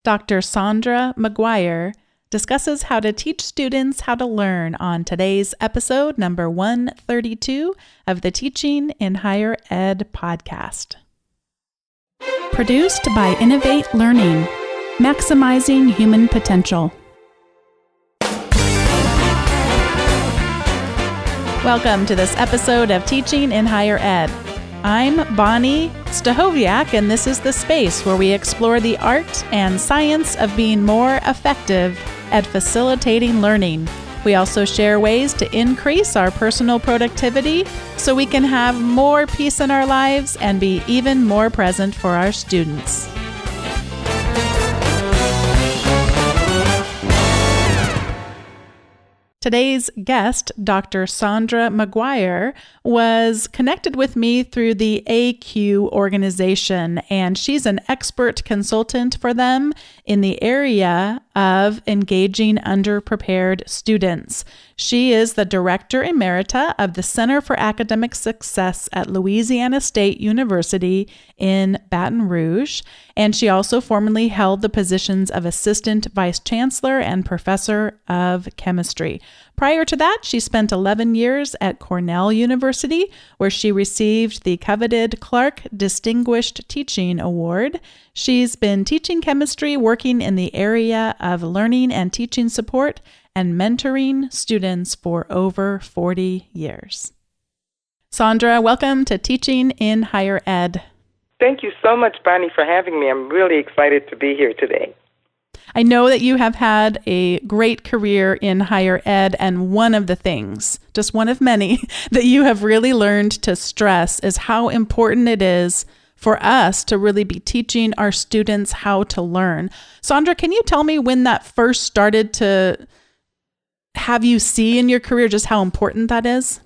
Dr. Saundra McGuire discusses how to teach students how to learn on today's episode number 132 of the Teaching in Higher Ed podcast. Produced by Innovate Learning, maximizing human potential. Welcome to this episode of Teaching in Higher Ed. I'm Bonnie Stahoviak, and this is the space where we explore the art and science of being more effective at facilitating learning. We also share ways to increase our personal productivity so we can have more peace in our lives and be even more present for our students. Today's guest, Dr. Saundra McGuire, was connected with me through the AQ organization, and she's an expert consultant for them in the area of engaging underprepared students. She is the Director Emerita of the Center for Academic Success at Louisiana State University in Baton Rouge, and she also formerly held the positions of Assistant Vice Chancellor and Professor of Chemistry. Prior to that, she spent 11 years at Cornell University, where she received the coveted Clark Distinguished Teaching Award. She's been teaching chemistry, working in the area of learning and teaching support, and mentoring students for over 40 years. Saundra, welcome to Teaching in Higher Ed. Thank you so much, Bonnie, for having me. I'm really excited to be here today. I know that you have had a great career in higher ed, and one of the things, just one of many, that you have really learned to stress is how important it is for us to really be teaching our students how to learn. Saundra, can you tell me when that first started to have you see in your career just how important that is?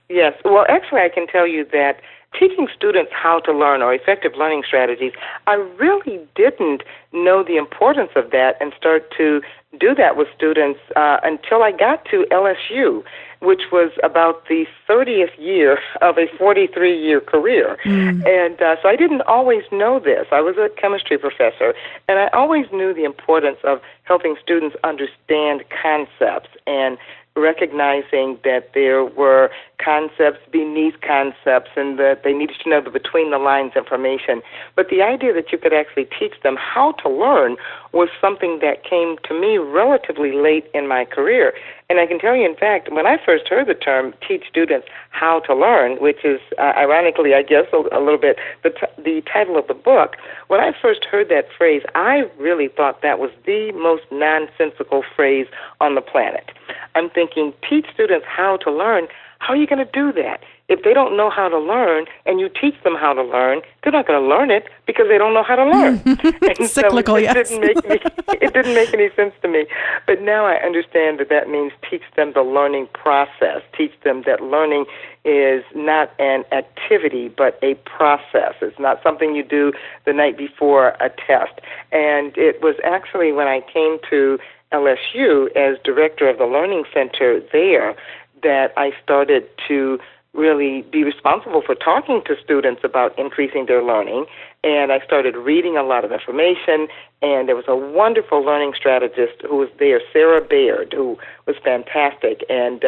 Yes. Well, actually, I can tell you that teaching students how to learn or effective learning strategies, I really didn't know the importance of that and start to do that with students until I got to LSU, which was about the 30th year of a 43-year career. And so I didn't always know this. I was a chemistry professor, and I always knew the importance of helping students understand concepts and recognizing that there were concepts beneath concepts and that they needed to know the between-the-lines information. But the idea that you could actually teach them how to learn was something that came to me relatively late in my career. And I can tell you, in fact, when I first heard the term teach students how to learn, which is ironically, I guess, a little bit the title of the book, when I first heard that phrase, I really thought that was the most nonsensical phrase on the planet. I'm thinking, teach students how to learn. How are you going to do that? If they don't know how to learn and you teach them how to learn, they're not going to learn it because they don't know how to learn. And cyclical, so it yes. It didn't make any sense to me. But now I understand that that means teach them the learning process, teach them that learning is not an activity but a process. It's not something you do the night before a test. And it was actually when I came to LSU as director of the Learning Center there that I started to really be responsible for talking to students about increasing their learning. And I started reading a lot of information, and there was a wonderful learning strategist who was there, Sarah Baird, who was fantastic. And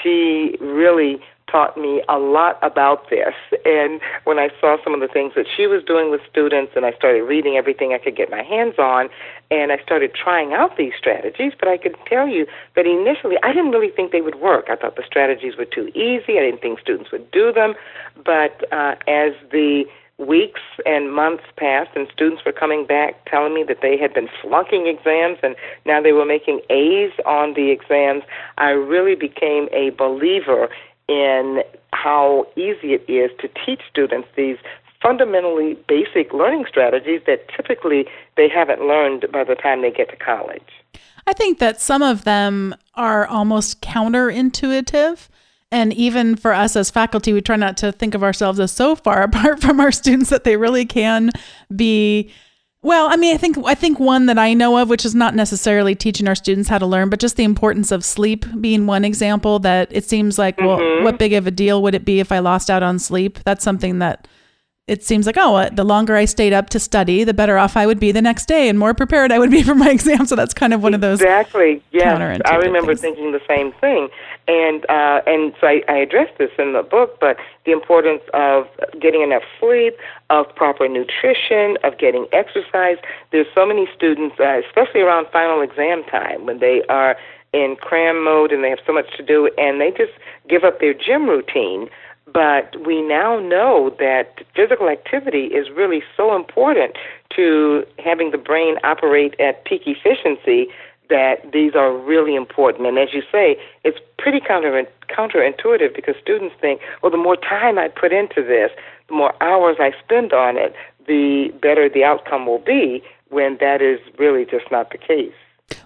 she really taught me a lot about this. And when I saw some of the things that she was doing with students, and I started reading everything I could get my hands on, and I started trying out these strategies, but I could tell you that initially I didn't really think they would work. I thought the strategies were too easy. I didn't think students would do them. But as the weeks and months passed and students were coming back telling me that they had been flunking exams and now they were making A's on the exams, I really became a believer in how easy it is to teach students these fundamentally basic learning strategies that typically they haven't learned by the time they get to college. I think that some of them are almost counterintuitive. And even for us as faculty, we try not to think of ourselves as so far apart from our students that they really can be. Well, I mean, I think one that I know of, which is not necessarily teaching our students how to learn, but just the importance of sleep being one example, that it seems like, well, what big of a deal would it be if I lost out on sleep? That's something that it seems like, the longer I stayed up to study, the better off I would be the next day and more prepared I would be for my exam. So that's kind of one of those exactly. Yes, counterintuitive I remember things. thinking the same thing, and so I addressed this in the book. But the importance of getting enough sleep, of proper nutrition, of getting exercise. There's so many students, especially around final exam time, when they are in cram mode and they have so much to do, and they just give up their gym routine. But we now know that physical activity is really so important to having the brain operate at peak efficiency that these are really important. And as you say, it's pretty counterintuitive because students think, well, the more time I put into this, the more hours I spend on it, the better the outcome will be, when that is really just not the case.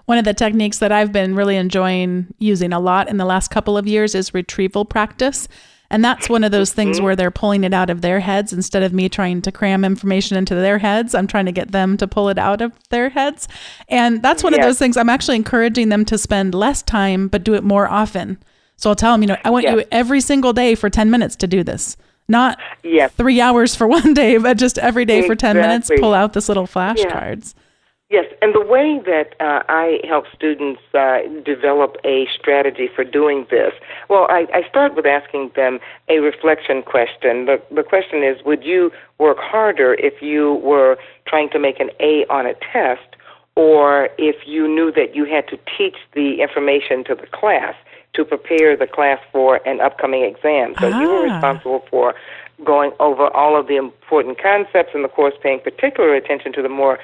One of the techniques that I've been really enjoying using a lot in the last couple of years is retrieval practice. And that's one of those things where they're pulling it out of their heads instead of me trying to cram information into their heads. I'm trying to get them to pull it out of their heads. And that's one of those things I'm actually encouraging them to spend less time, but do it more often. So I'll tell them, I want you every single day for 10 minutes to do this. Not 3 hours for one day, but just every day for 10 minutes, pull out this little flashcards. Yes, and the way that I help students develop a strategy for doing this, well, I start with asking them a reflection question. The question is, would you work harder if you were trying to make an A on a test, or if you knew that you had to teach the information to the class to prepare the class for an upcoming exam? So you were responsible for going over all of the important concepts in the course, paying particular attention to the more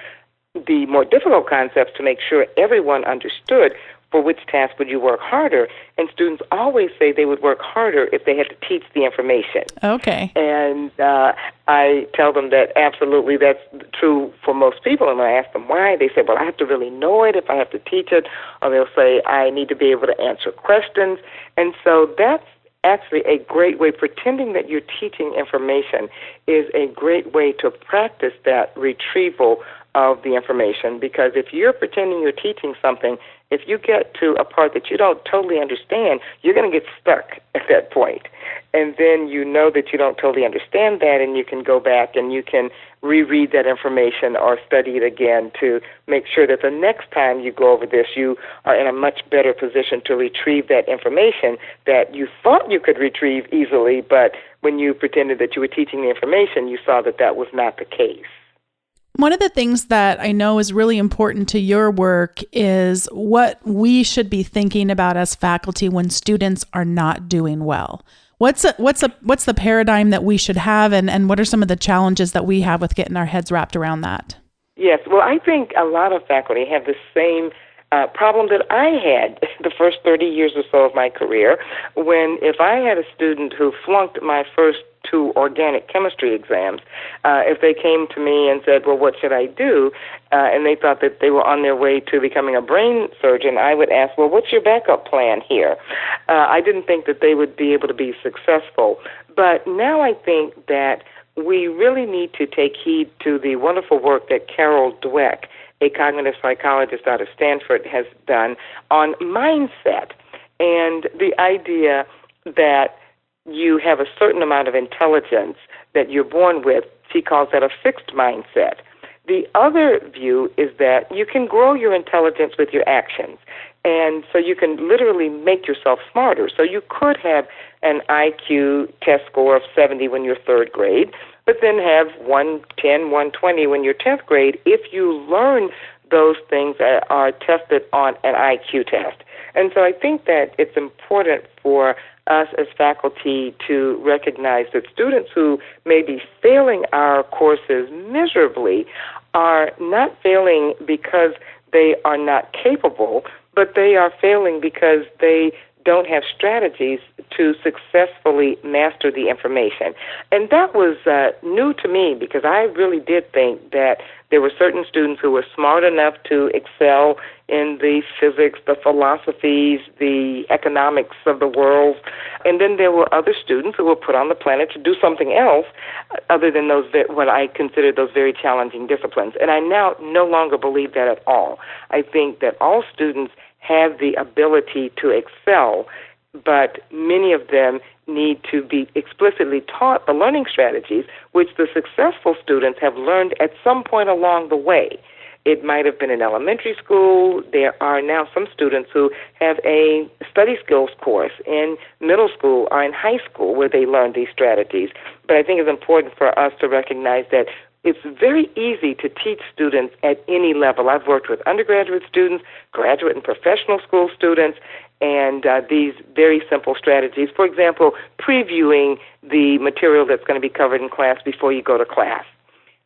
difficult concepts to make sure everyone understood. For which task would you work harder? And students always say they would work harder if they had to teach the information. Okay. And I tell them that absolutely that's true for most people. And when I ask them why, they say, well, I have to really know it if I have to teach it. Or they'll say, I need to be able to answer questions. And so that's actually a great way. Pretending that you're teaching information is a great way to practice that retrieval of the information, because if you're pretending you're teaching something, if you get to a part that you don't totally understand, you're going to get stuck at that point. And then you know that you don't totally understand that, and you can go back and you can reread that information or study it again to make sure that the next time you go over this, you are in a much better position to retrieve that information that you thought you could retrieve easily, but when you pretended that you were teaching the information, you saw that that was not the case. One of the things that I know is really important to your work is what we should be thinking about as faculty when students are not doing well. What's the paradigm that we should have, and what are some of the challenges that we have with getting our heads wrapped around that? Yes, well, I think a lot of faculty have the same problem that I had the first 30 years or so of my career, when if I had a student who flunked my first 2 organic chemistry exams, if they came to me and said, well, what should I do? And they thought that they were on their way to becoming a brain surgeon, I would ask, well, what's your backup plan here? I didn't think that they would be able to be successful. But now I think that we really need to take heed to the wonderful work that Carol Dweck, a cognitive psychologist out of Stanford, has done on mindset, and the idea that you have a certain amount of intelligence that you're born with. She calls that a fixed mindset. The other view is that you can grow your intelligence with your actions, and so you can literally make yourself smarter. So you could have an IQ test score of 70 when you're 3rd grade, but then have 110, 120 when you're 10th grade if you learn those things that are tested on an IQ test. And so I think that it's important for us as faculty to recognize that students who may be failing our courses miserably are not failing because they are not capable, but they are failing because they don't have strategies to successfully master the information. And that was new to me, because I really did think that there were certain students who were smart enough to excel in the physics, the philosophies, the economics of the world, and then there were other students who were put on the planet to do something else other than those what I consider those very challenging disciplines. And I now no longer believe that at all. I think that all students have the ability to excel, but many of them need to be explicitly taught the learning strategies which the successful students have learned at some point along the way. It might have been in elementary school. There are now some students who have a study skills course in middle school or in high school where they learn these strategies. But I think it's important for us to recognize that it's very easy to teach students at any level. I've worked with undergraduate students, graduate and professional school students, and these very simple strategies. For example, previewing the material that's going to be covered in class before you go to class.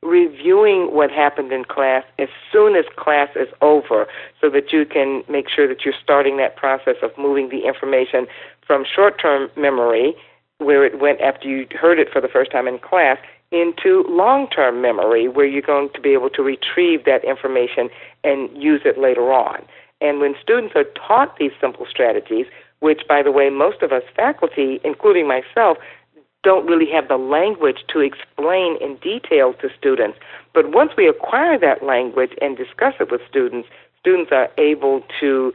Reviewing what happened in class as soon as class is over so that you can make sure that you're starting that process of moving the information from short-term memory, where it went after you heard it for the first time in class, into long-term memory, where you're going to be able to retrieve that information and use it later on. And when students are taught these simple strategies, which, by the way, most of us faculty, including myself, don't really have the language to explain in detail to students. But once we acquire that language and discuss it with students, students are able to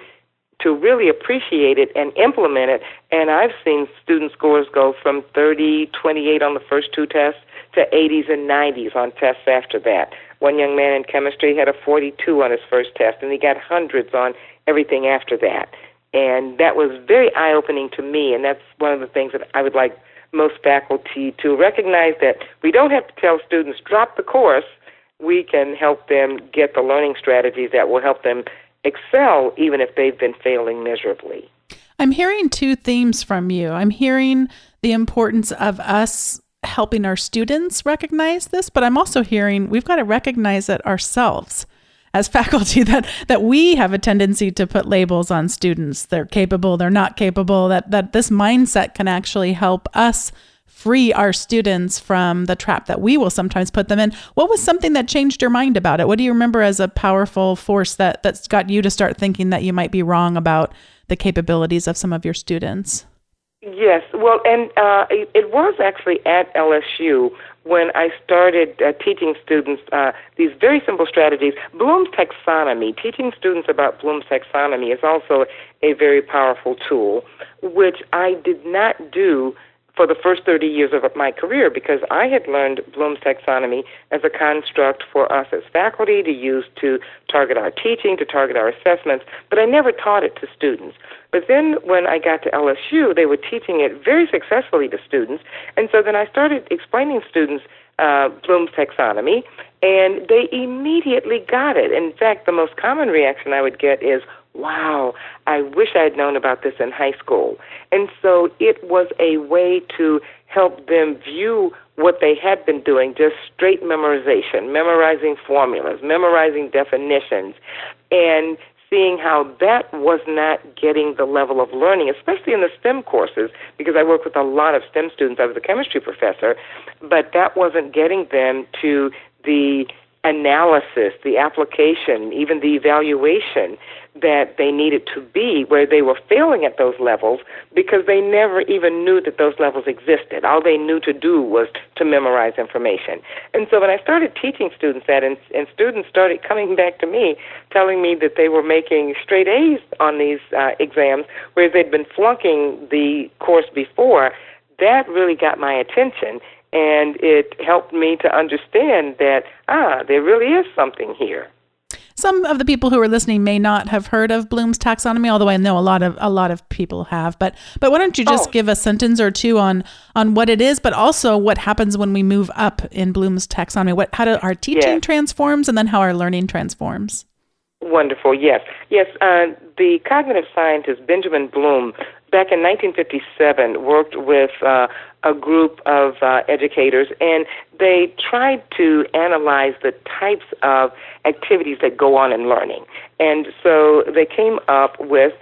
really appreciate it and implement it. And I've seen student scores go from 30, 28 on the first two tests to 80s and 90s on tests after that. One young man in chemistry had a 42 on his first test, and he got hundreds on everything after that. And that was very eye-opening to me, and that's one of the things that I would like most faculty to recognize, that we don't have to tell students, drop the course. We can help them get the learning strategies that will help them excel even if they've been failing miserably. I'm hearing two themes from you. I'm hearing the importance of us helping our students recognize this, but I'm also hearing we've got to recognize it ourselves as faculty, that we have a tendency to put labels on students. They're capable, they're not capable, that this mindset can actually help us free our students from the trap that we will sometimes put them in. What was something that changed your mind about it? What do you remember as a powerful force that's got you to start thinking that you might be wrong about the capabilities of some of your students? Yes, well, and it was actually at LSU when I started teaching students these very simple strategies. Bloom's taxonomy, teaching students about Bloom's taxonomy is also a very powerful tool, which I did not do for the first 30 years of my career, because I had learned Bloom's taxonomy as a construct for us as faculty to use to target our teaching, to target our assessments, but I never taught it to students. But then when I got to LSU, they were teaching it very successfully to students, and so then I started explaining to students Bloom's taxonomy, and they immediately got it. In fact, the most common reaction I would get is, wow, I wish I had known about this in high school. And so it was a way to help them view what they had been doing, just straight memorization, memorizing formulas, memorizing definitions, and seeing how that was not getting the level of learning, especially in the STEM courses, because I work with a lot of STEM students. I was a chemistry professor, but that wasn't getting them to the analysis, the application, even the evaluation that they needed to be, where they were failing at those levels because they never even knew that those levels existed. All they knew to do was to memorize information. And so when I started teaching students that, and students started coming back to me, telling me that they were making straight A's on these exams, whereas they'd been flunking the course before, that really got my attention. And it helped me to understand that, there really is something here. Some of the people who are listening may not have heard of Bloom's taxonomy, although I know a lot of people have. But why don't you just give a sentence or two on what it is, but also what happens when we move up in Bloom's taxonomy? How do our teaching transforms, and then how our learning transforms? Wonderful. Yes. The cognitive scientist Benjamin Bloom, back in 1957, worked with a group of educators, and they tried to analyze the types of activities that go on in learning. And so they came up with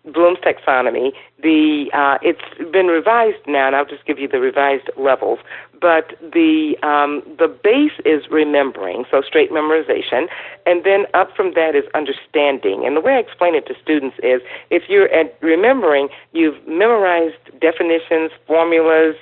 Bloom's taxonomy. It's been revised now, and I'll just give you the revised levels. But the base is remembering, so straight memorization, and then up from that is understanding. And the way I explain it to students is, if you're at remembering, you've memorized definitions, formulas,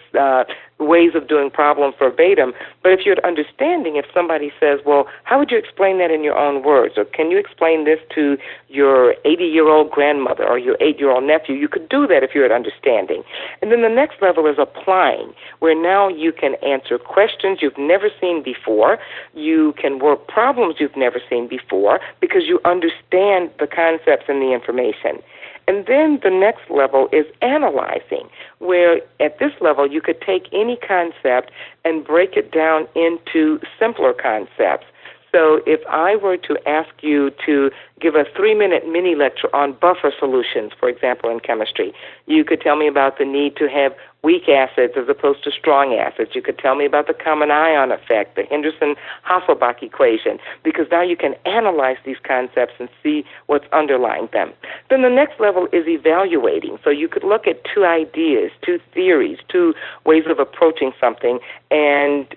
ways of doing problems verbatim. But if you're at understanding, if somebody says, well, how would you explain that in your own words? Or can you explain this to your 80-year-old grandmother or your 8-year-old nephew? You could do that if you're at understanding. And then the next level is applying, where now you can answer questions you've never seen before. You can work problems you've never seen before because you understand the concepts and the information. And then the next level is analyzing, where at this level you could take any concept and break it down into simpler concepts. So if I were to ask you to give a 3-minute mini lecture on buffer solutions, for example, in chemistry, you could tell me about the need to have weak acids as opposed to strong acids. You could tell me about the common ion effect, the Henderson-Hasselbalch equation, because now you can analyze these concepts and see what's underlying them. Then the next level is evaluating. So you could look at 2 ideas, 2 theories, 2 ways of approaching something, and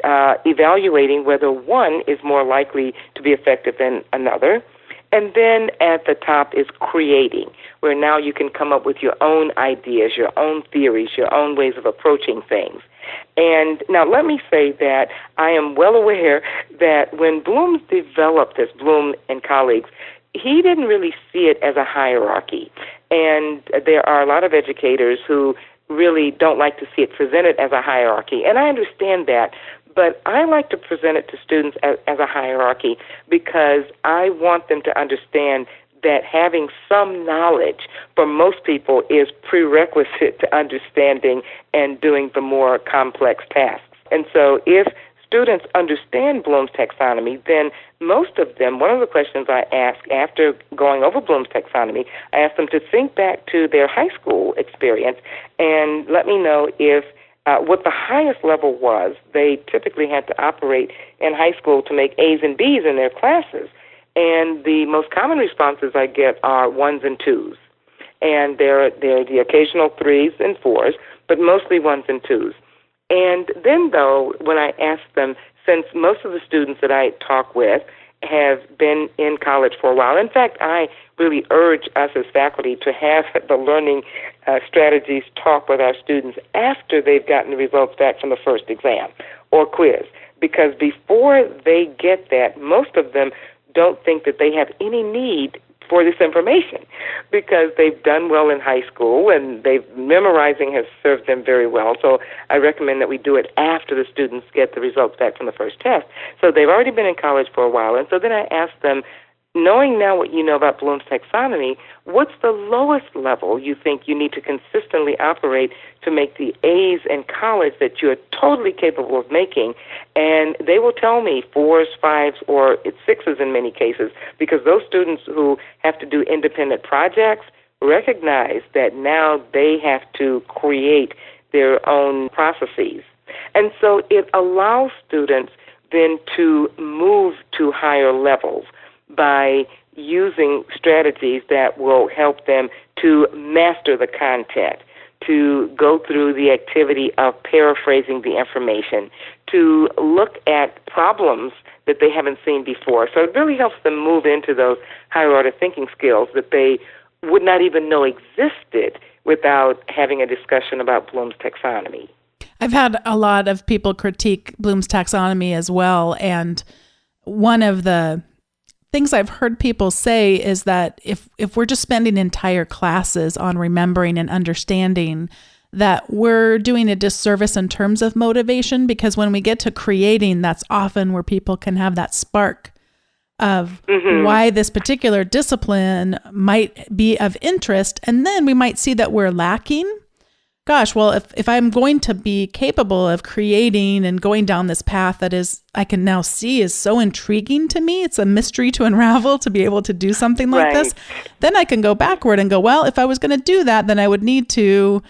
evaluating whether one is more likely to be effective than another. And then at the top is creating, where now you can come up with your own ideas, your own theories, your own ways of approaching things. And now let me say that I am well aware that when Bloom developed this, Bloom and colleagues, he didn't really see it as a hierarchy. And there are a lot of educators who really don't like to see it presented as a hierarchy. And I understand that. But I like to present it to students as a hierarchy because I want them to understand that having some knowledge for most people is prerequisite to understanding and doing the more complex tasks. And so if students understand Bloom's taxonomy, then most of them, one of the questions I ask after going over Bloom's taxonomy, I ask them to think back to their high school experience and let me know if what the highest level was. They typically had to operate in high school to make A's and B's in their classes. And the most common responses I get are 1s and 2s. And there are the occasional 3s and 4s, but mostly 1s and 2s. And then, though, when I ask them, since most of the students that I talk with have been in college for a while, in fact, I really urge us as faculty to have the learning strategies talk with our students after they've gotten the results back from the first exam or quiz, because before they get that, most of them don't think that they have any need for this information because they've done well in high school and memorizing has served them very well. So I recommend that we do it after the students get the results back from the first test. So they've already been in college for a while, and so then I ask them, knowing now what you know about Bloom's taxonomy, what's the lowest level you think you need to consistently operate to make the A's in college that you're totally capable of making? And they will tell me 4s, 5s, or 6s in many cases, because those students who have to do independent projects recognize that now they have to create their own processes. And so it allows students then to move to higher levels by using strategies that will help them to master the content, to go through the activity of paraphrasing the information, to look at problems that they haven't seen before. So it really helps them move into those higher order thinking skills that they would not even know existed without having a discussion about Bloom's taxonomy. I've had a lot of people critique Bloom's taxonomy as well, and one of the things I've heard people say is that if we're just spending entire classes on remembering and understanding, that we're doing a disservice in terms of motivation, because when we get to creating, that's often where people can have that spark of why this particular discipline might be of interest. And then we might see that we're lacking. Gosh, well, if I'm going to be capable of creating and going down this path that is, I can now see is so intriguing to me, it's a mystery to unravel to be able to do something like this, then I can go backward and go, well, if I was going to do that, then I would need to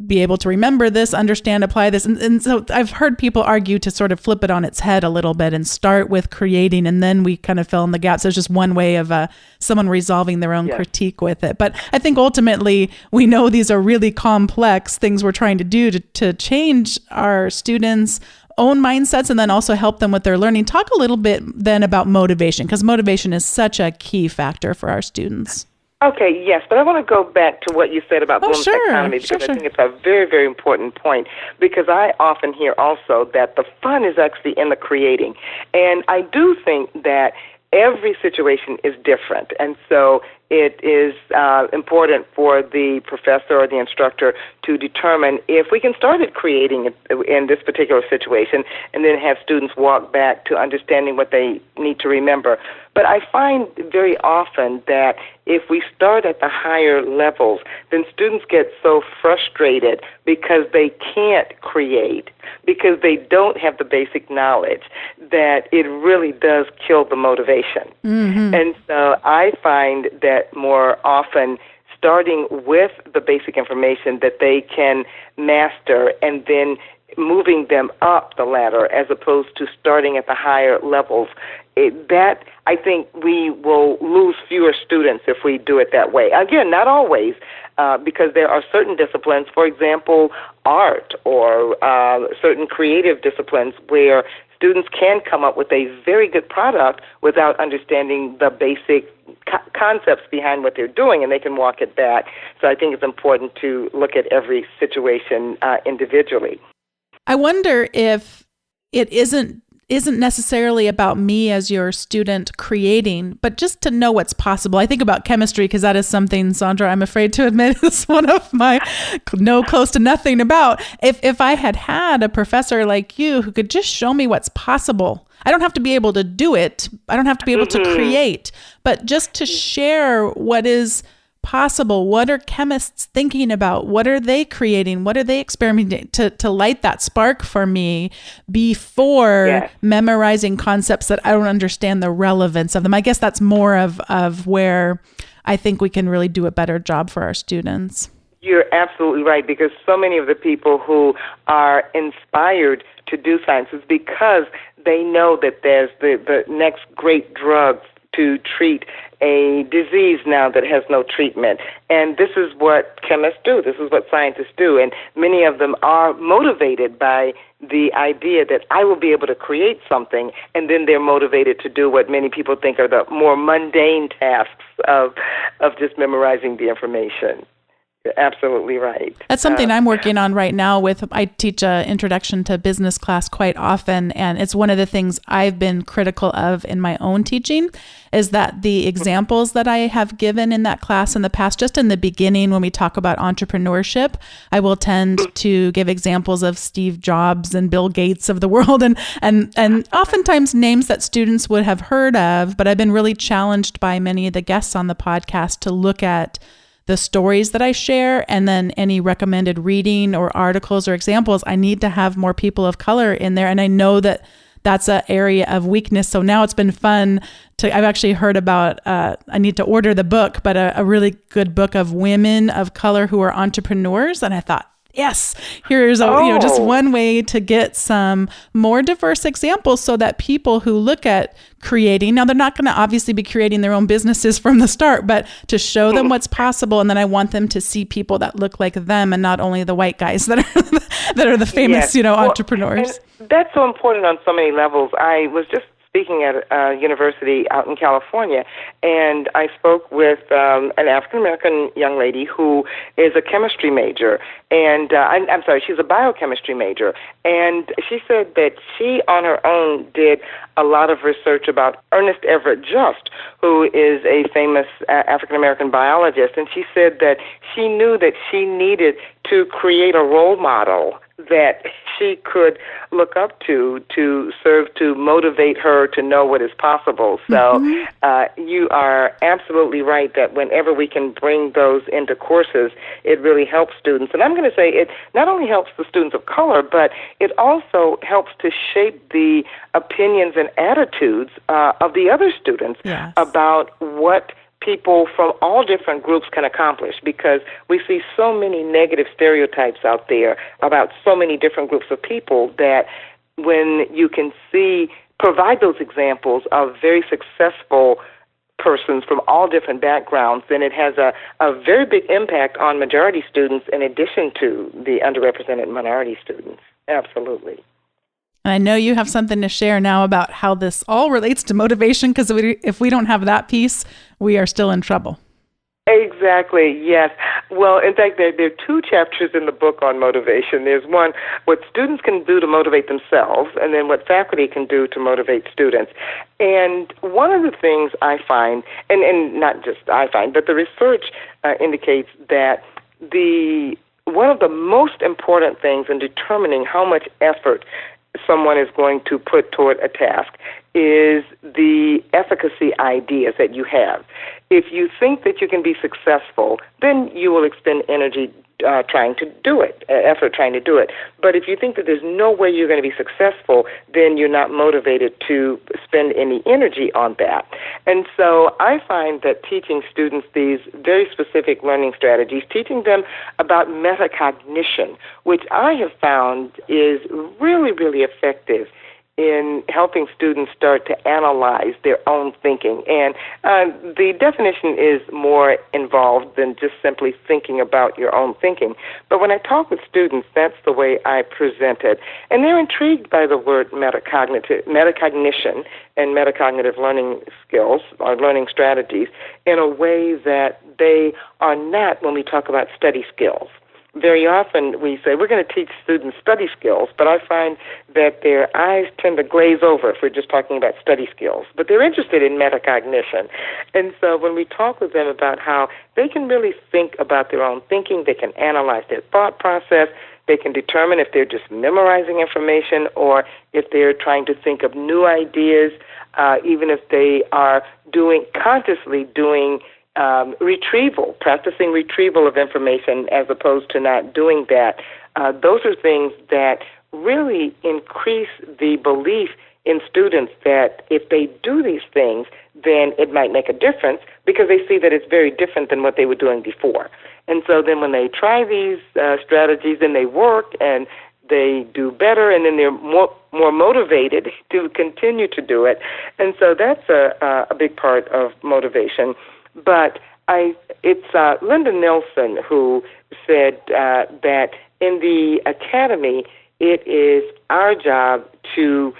be able to remember this, understand, apply this. And so I've heard people argue to sort of flip it on its head a little bit and start with creating, and then we kind of fill in the gaps. There's just one way of someone resolving their own critique with it. But I think ultimately we know these are really complex things we're trying to do to change our students' own mindsets and then also help them with their learning. Talk a little bit then about motivation, because motivation is such a key factor for our students. Okay, yes, but I want to go back to what you said about Bloom's taxonomy, because I think it's a very, very important point, because I often hear also that the fun is actually in the creating. And I do think that every situation is different. And so it is important for the professor or the instructor to determine if we can start at creating it in this particular situation and then have students walk back to understanding what they need to remember. But I find very often that if we start at the higher levels, then students get so frustrated because they can't create, because they don't have the basic knowledge, that it really does kill the motivation. Mm-hmm. And so I find that more often starting with the basic information that they can master and then moving them up the ladder as opposed to starting at the higher levels, that I think we will lose fewer students if we do it that way. Again, not always, because there are certain disciplines, for example, art or certain creative disciplines where students can come up with a very good product without understanding the basic concepts behind what they're doing, and they can walk it back. So I think it's important to look at every situation individually. I wonder if it isn't necessarily about me as your student creating, but just to know what's possible. I think about chemistry because that is something, Saundra, I'm afraid to admit is one of my know close to nothing about. If I had a professor like you who could just show me what's possible, I don't have to be able to do it. I don't have to be able to create, but just to share what is possible. What are chemists thinking about? What are they creating? What are they experimenting to light that spark for me before memorizing concepts that I don't understand the relevance of them? I guess that's more of where I think we can really do a better job for our students. You're absolutely right, because so many of the people who are inspired to do science is because they know that there's the next great drug to treat a disease now that has no treatment. And this is what chemists do. This is what scientists do. And many of them are motivated by the idea that I will be able to create something, and then they're motivated to do what many people think are the more mundane tasks of just memorizing the information. You're absolutely right. That's something I'm working on right now I teach an introduction to business class quite often, and it's one of the things I've been critical of in my own teaching is that the examples that I have given in that class in the past, just in the beginning when we talk about entrepreneurship, I will tend to give examples of Steve Jobs and Bill Gates of the world and oftentimes names that students would have heard of, but I've been really challenged by many of the guests on the podcast to look at the stories that I share, and then any recommended reading or articles or examples, I need to have more people of color in there. And I know that that's an area of weakness. So now it's been fun I've actually heard about, I need to order the book, but a really good book of women of color who are entrepreneurs. And I thought, yes, here's just one way to get some more diverse examples so that people who look at creating, now they're not going to obviously be creating their own businesses from the start, but to show them what's possible. And then I want them to see people that look like them and not only the white guys that are the famous, entrepreneurs. And that's so important on so many levels. I was just speaking at a university out in California, and I spoke with an African-American young lady who is a chemistry major, and I'm sorry, she's a biochemistry major, and she said that she on her own did a lot of research about Ernest Everett Just, who is a famous African-American biologist, and she said that she knew that she needed to create a role model that she could look up to serve to motivate her to know what is possible. So you are absolutely right that whenever we can bring those into courses, it really helps students. And I'm going to say it not only helps the students of color, but it also helps to shape the opinions and attitudes of the other students about what people from all different groups can accomplish, because we see so many negative stereotypes out there about so many different groups of people that when you can provide those examples of very successful persons from all different backgrounds, then it has a very big impact on majority students in addition to the underrepresented minority students. Absolutely. And I know you have something to share now about how this all relates to motivation, because if we don't have that piece, we are still in trouble. Exactly, yes. Well, in fact, there are two chapters in the book on motivation. There's one, what students can do to motivate themselves, and then what faculty can do to motivate students. And one of the things I find, and not just I find, but the research indicates that one of the most important things in determining how much effort someone is going to put toward a task is the efficacy ideas that you have. If you think that you can be successful, then you will expend energy trying to do it, effort trying to do it. But if you think that there's no way you're going to be successful, then you're not motivated to spend any energy on that. And so I find that teaching students these very specific learning strategies, teaching them about metacognition, which I have found is really, really effective in helping students start to analyze their own thinking. And the definition is more involved than just simply thinking about your own thinking. But when I talk with students, that's the way I present it. And they're intrigued by the word metacognition and metacognitive learning skills or learning strategies in a way that they are not when we talk about study skills. Very often we say we're going to teach students study skills, but I find that their eyes tend to glaze over if we're just talking about study skills. But they're interested in metacognition. And so when we talk with them about how they can really think about their own thinking, they can analyze their thought process, they can determine if they're just memorizing information or if they're trying to think of new ideas, even if they are consciously doing practicing retrieval of information as opposed to not doing that. Those are things that really increase the belief in students that if they do these things, then it might make a difference because they see that it's very different than what they were doing before. And so then when they try these strategies, then they work and they do better, and then they're more motivated to continue to do it. And so that's a big part of motivation. But it's Linda Nelson who said that in the academy, it is our job to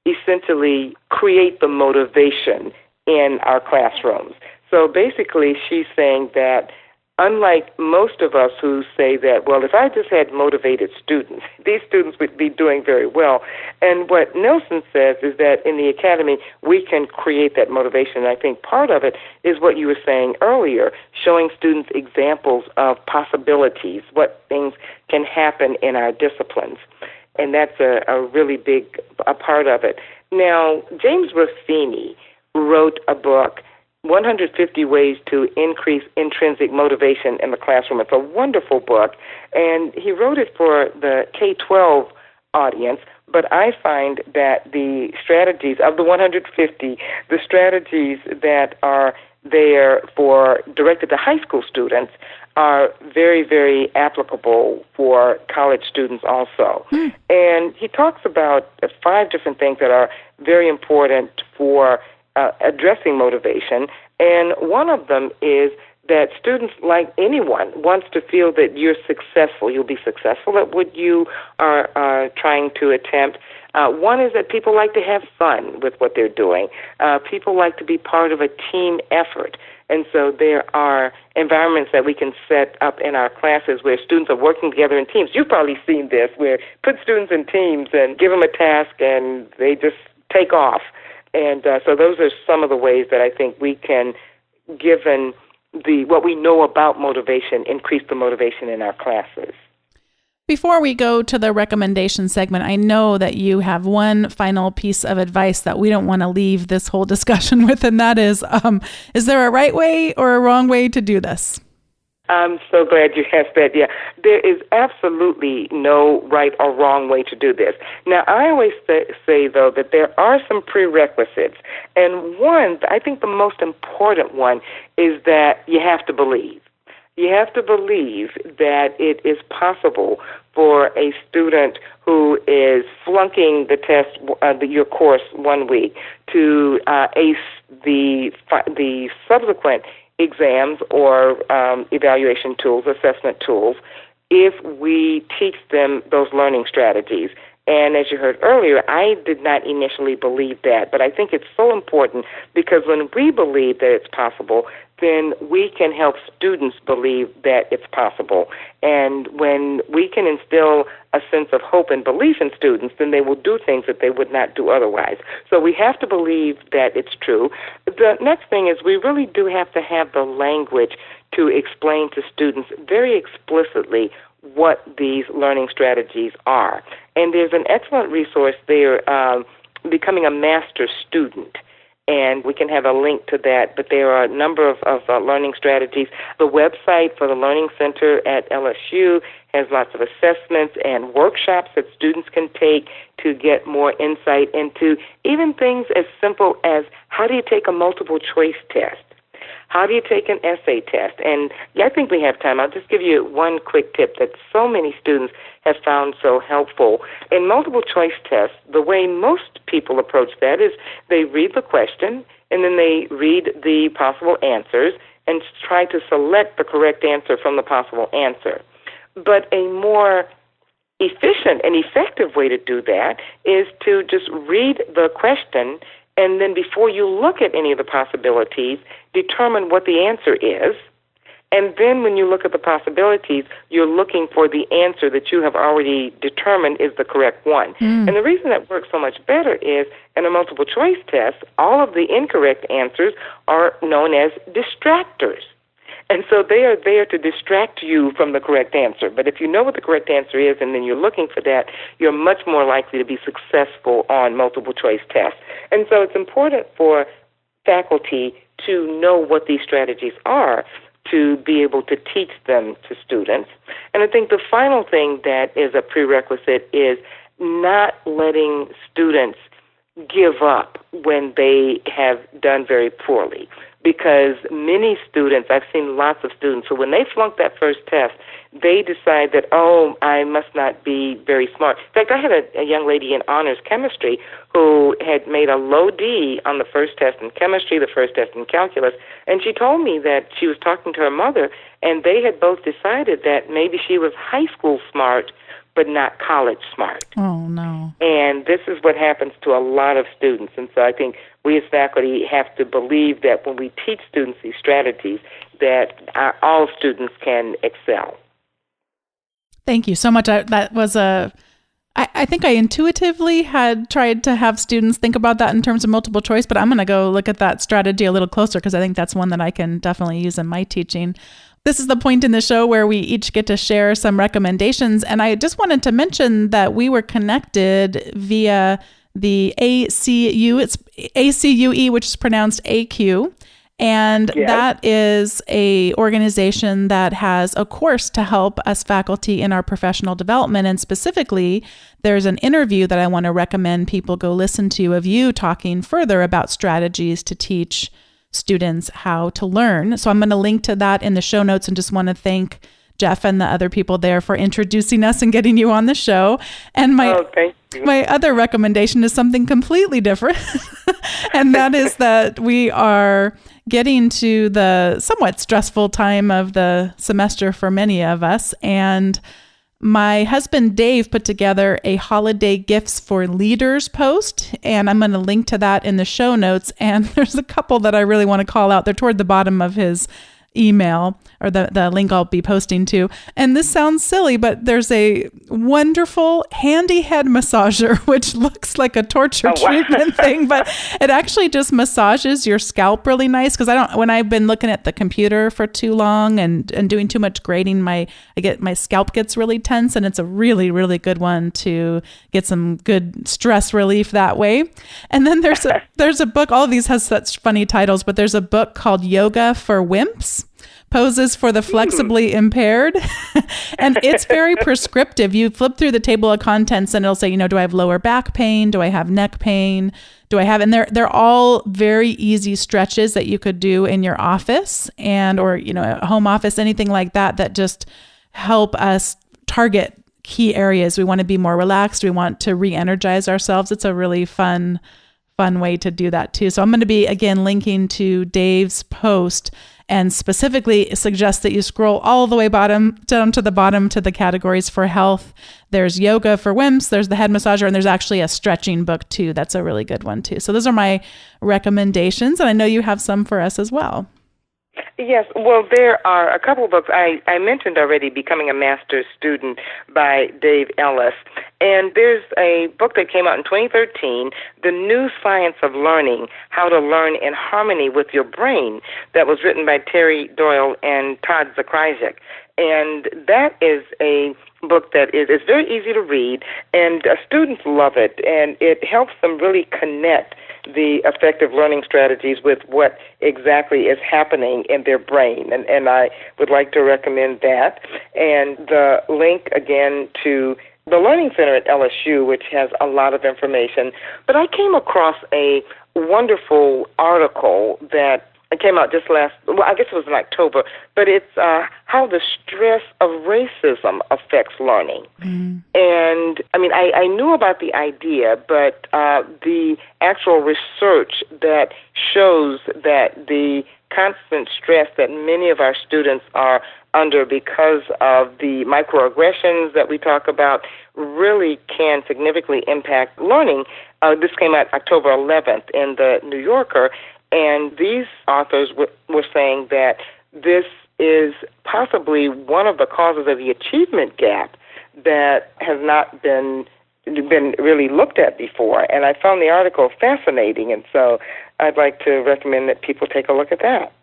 essentially create the motivation in our classrooms. So basically, she's saying that unlike most of us who say that, well, if I just had motivated students, these students would be doing very well. And what Nelson says is that in the academy, we can create that motivation. And I think part of it is what you were saying earlier, showing students examples of possibilities, what things can happen in our disciplines. And that's a really big part of it. Now, James Ruffini wrote a book, 150 Ways to Increase Intrinsic Motivation in the Classroom. It's a wonderful book, and he wrote it for the K-12 audience, but I find that the strategies of the 150, the strategies that are there directed to high school students are very, very applicable for college students also. And he talks about 5 different things that are very important for addressing motivation, and one of them is that students, like anyone, wants to feel that you're successful. You'll be successful at what you are trying to attempt. One is that people like to have fun with what they're doing. People like to be part of a team effort. And so there are environments that we can set up in our classes where students are working together in teams. You've probably seen this, where put students in teams and give them a task and they just take off. And so those are some of the ways that I think we can, given what we know about motivation, increase the motivation in our classes. Before we go to the recommendation segment, I know that you have one final piece of advice that we don't want to leave this whole discussion with, and that is there a right way or a wrong way to do this? I'm so glad you asked that. Yeah, there is absolutely no right or wrong way to do this. Now, I always say, though, that there are some prerequisites. And one, I think the most important one, is that you have to believe. You have to believe that it is possible for a student who is flunking the test, your course 1 week, to ace the subsequent exams or evaluation tools, assessment tools, if we teach them those learning strategies. And as you heard earlier, I did not initially believe that, but I think it's so important because when we believe that it's possible, then we can help students believe that it's possible. And when we can instill a sense of hope and belief in students, then they will do things that they would not do otherwise. So we have to believe that it's true. The next thing is we really do have to have the language to explain to students very explicitly what these learning strategies are. And there's an excellent resource there, Becoming a Master Student. And we can have a link to that, but there are a number of learning strategies. The website for the Learning Center at LSU has lots of assessments and workshops that students can take to get more insight into even things as simple as how do you take a multiple choice test? How do you take an essay test? And I think we have time. I'll just give you one quick tip that so many students have found so helpful. In multiple choice tests, the way most people approach that is they read the question and then they read the possible answers and try to select the correct answer from the possible answer. But a more efficient and effective way to do that is to just read the question and then before you look at any of the possibilities, determine what the answer is. And then when you look at the possibilities, you're looking for the answer that you have already determined is the correct one. And the reason that works so much better is in a multiple choice test, all of the incorrect answers are known as distractors. And so they are there to distract you from the correct answer. But if you know what the correct answer is and then you're looking for that, you're much more likely to be successful on multiple choice tests. And so it's important for faculty to know what these strategies are to be able to teach them to students. And I think the final thing that is a prerequisite is not letting students give up when they have done very poorly. Because many students, I've seen lots of students, so when they flunk that first test, they decide that, oh, I must not be very smart. In fact, I had a young lady in honors chemistry who had made a low D on the first test in chemistry, the first test in calculus, and she told me that she was talking to her mother, and they had both decided that maybe she was high school smart, but not college smart. Oh, no. And this is what happens to a lot of students. And so I think we as faculty have to believe that when we teach students these strategies, that all students can excel. Thank you so much. That was I think I intuitively had tried to have students think about that in terms of multiple choice, but I'm going to go look at that strategy a little closer because I think that's one that I can definitely use in my teaching. This is the point in the show where we each get to share some recommendations. And I just wanted to mention that we were connected via the ACU. It's ACUE, which is pronounced AQ. And Yes. that is a organization that has a course to help us faculty in our professional development. And specifically, there's an interview that I want to recommend people go listen to of you talking further about strategies to teach students how to learn. So I'm going to link to that in the show notes and just want to thank Jeff and the other people there for introducing us and getting you on the show. And thank you. my other recommendation is something completely different. And that is that we are getting to the somewhat stressful time of the semester for many of us. And my husband, Dave, put together a holiday gifts for leaders post, and I'm going to link to that in the show notes. And there's a couple that I really want to call out. They're toward the bottom of his email, or the link I'll be posting to. And this sounds silly, but there's a wonderful handy head massager, which looks like a torture treatment thing, but it actually just massages your scalp really nice. Because when I've been looking at the computer for too long and doing too much grading, my scalp gets really tense, and it's a really, really good one to get some good stress relief that way. And then there's a book, all of these has such funny titles, but there's a book called Yoga for Wimps, Poses for the Flexibly Impaired. And it's very prescriptive. You flip through the table of contents and it'll say, do I have lower back pain? Do I have neck pain? And they're all very easy stretches that you could do in your office or a home office, anything like that just help us target key areas. We want to be more relaxed. We want to re-energize ourselves. It's a really fun way to do that too. So I'm going to be, again, linking to Dave's post. and specifically suggests that you scroll all the way down to the bottom to the categories for health. There's yoga for wimps, there's the head massager, and there's actually a stretching book too. That's a really good one too. So those are my recommendations, and I know you have some for us as well. Yes, well, there are a couple of books. I mentioned already Becoming a Master's Student by Dave Ellis. And there's a book that came out in 2013, The New Science of Learning, How to Learn in Harmony with Your Brain, that was written by Terry Doyle and Todd Zakrzajek. And that is a book that is very easy to read, and students love it, and it helps them really connect the effective learning strategies with what exactly is happening in their brain. And I would like to recommend that. And the link, again, to the Learning Center at LSU, which has a lot of information. But I came across a wonderful article that came out just I guess it was in October, but it's how the stress of racism affects learning. Mm. And, I mean, I knew about the idea, but the actual research that shows that the constant stress that many of our students are under because of the microaggressions that we talk about really can significantly impact learning. This came out October 11th in the New Yorker, and these authors were saying that this is possibly one of the causes of the achievement gap that has not been really looked at before. And I found the article fascinating, and so I'd like to recommend that people take a look at that.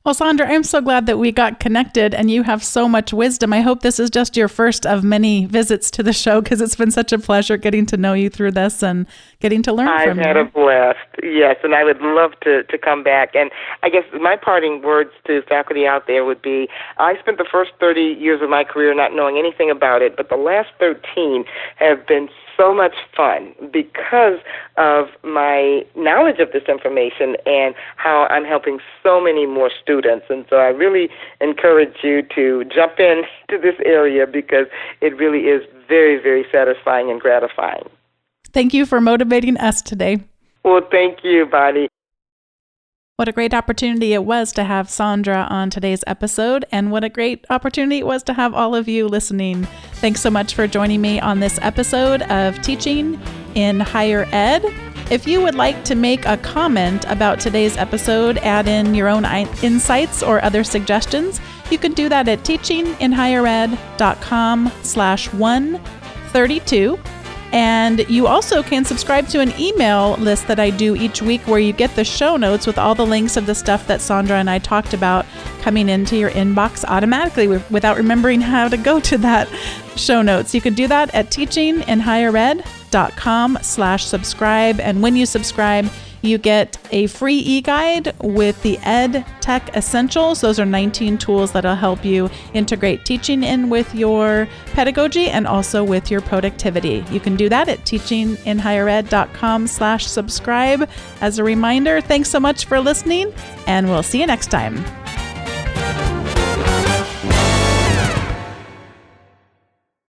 Well, Saundra, I'm so glad that we got connected, and you have so much wisdom. I hope this is just your first of many visits to the show, because it's been such a pleasure getting to know you through this and getting to learn from you. I've had a blast, yes, and I would love to come back. And I guess my parting words to faculty out there would be, I spent the first 30 years of my career not knowing anything about it, but the last 13 have been so much fun because of my knowledge of this information and how I'm helping so many more students. And so I really encourage you to jump into this area because it really is very, very satisfying and gratifying. Thank you for motivating us today. Well, thank you, Bonnie. What a great opportunity it was to have Saundra on today's episode, and what a great opportunity it was to have all of you listening. Thanks so much for joining me on this episode of Teaching in Higher Ed. If you would like to make a comment about today's episode, add in your own insights or other suggestions, you can do that at teachinginhighered.com/132. And you also can subscribe to an email list that I do each week where you get the show notes with all the links of the stuff that Saundra and I talked about coming into your inbox automatically without remembering how to go to that show notes. You can do that at teachinginhighered.com/subscribe. And when you subscribe, you get a free e-guide with the Ed Tech Essentials. Those are 19 tools that'll help you integrate teaching in with your pedagogy and also with your productivity. You can do that at teachinginhighered.com/subscribe. As a reminder, thanks so much for listening, and we'll see you next time.